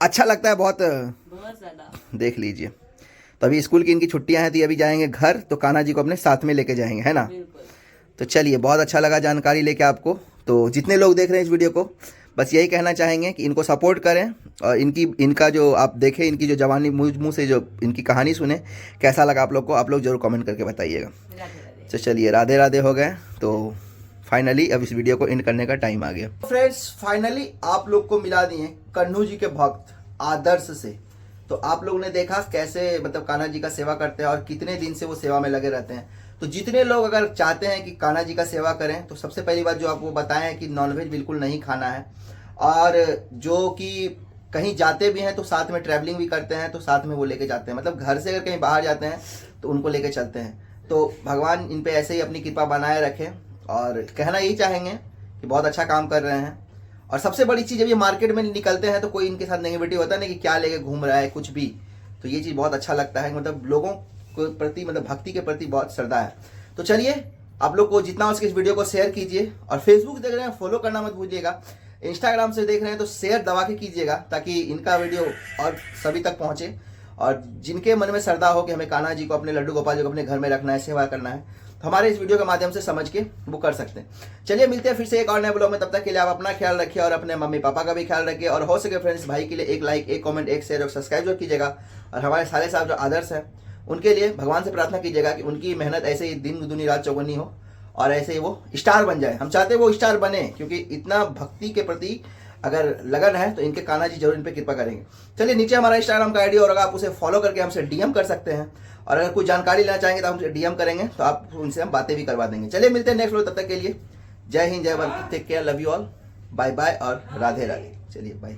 S1: अच्छा लगता है बहुत
S2: ज़्यादा।
S1: देख लीजिए। तो अभी स्कूल की इनकी छुट्टियां हैं तो ये अभी जाएंगे घर, तो कान्हा जी को अपने साथ में लेके जाएंगे, है ना। तो चलिए, बहुत अच्छा लगा जानकारी लेके आपको। तो जितने लोग देख रहे हैं इस वीडियो को, बस यही कहना चाहेंगे कि इनको सपोर्ट करें और इनका जो आप देखें, इनकी जो जवानी मुँह से जो इनकी कहानी सुने, कैसा लगा आप लोग को, आप लोग जरूर कमेंट करके बताइएगा। तो चलिए, राधे राधे हो गए। तो फाइनली अब इस वीडियो को एंड करने का टाइम आ गया। फ्रेंड्स, फाइनली आप लोग को मिला दिए कन्हू जी के भक्त आदर्श से। तो आप लोगों ने देखा कैसे मतलब कान्हा जी का सेवा करते हैं और कितने दिन से वो सेवा में लगे रहते हैं। तो जितने लोग अगर चाहते हैं कि कान्हा जी का सेवा करें, तो सबसे पहली बात जो आपको बताएं है कि नॉनवेज बिल्कुल नहीं खाना है। और जो कि कहीं जाते भी हैं तो साथ में ट्रैवलिंग भी करते हैं, तो साथ में वो लेके जाते हैं। मतलब घर से अगर कहीं बाहर जाते हैं तो उनको लेके चलते हैं। तो भगवान इन पे ऐसे ही अपनी कृपा बनाए रखें। और कहना यही चाहेंगे कि बहुत अच्छा काम कर रहे हैं। और सबसे बड़ी चीज़, जब ये मार्केट में निकलते हैं तो कोई इनके साथ नेगेटिविटी होता है ना कि क्या लेके घूम रहा है कुछ भी। तो ये चीज़ बहुत अच्छा लगता है, मतलब लोगों के प्रति, मतलब भक्ति के प्रति बहुत श्रद्धा है। तो चलिए, आप लोग को जितना हो सके इस वीडियो को शेयर कीजिए। और फेसबुक देख रहे हैं फॉलो करना मत भूलिएगा। इंस्टाग्राम से देख रहे हैं तो शेयर दबा के कीजिएगा, ताकि इनका वीडियो और सभी तक पहुँचे। और जिनके मन में श्रद्धा हो कि हमें कान्हा जी को, अपने लड्डू गोपाल जी को अपने घर में रखना है, सेवा करना है, तो हमारे इस वीडियो के माध्यम से समझ के वो कर सकते हैं। चलिए, मिलते हैं फिर से एक और नए ब्लॉग में। तब तक के लिए आप अपना ख्याल रखिए और अपने मम्मी पापा का भी ख्याल रखिए। और हो सके फ्रेंड्स, भाई के लिए एक लाइक, एक कमेंट, एक शेयर और सब्सक्राइब जरूर कीजिएगा। और हमारे साले साहब जो आदर्श हैं, उनके लिए भगवान से प्रार्थना कीजिएगा कि उनकी मेहनत ऐसे ही दिन दुनी रात चौगुनी हो और ऐसे ही वो स्टार बन जाए। हम चाहते हैं वो स्टार बने, क्योंकि इतना भक्ति के प्रति अगर लगन है तो इनके कान्हा जी जरूर इन पे कृपा करेंगे। चलिए, नीचे हमारा इंस्टाग्राम का आईडी और अगर आप उसे फॉलो करके हमसे डीएम कर सकते हैं। और अगर कोई जानकारी लेना चाहेंगे तो हमसे डीएम करेंगे, तो आप उनसे हम बातें भी करवा देंगे। चलिए, मिलते हैं नेक्स्ट वीडियो। तब तक के लिए जय हिंद, जय Bharat, take care, love you all, bye bye और राधे राधे। चलिए, बाय।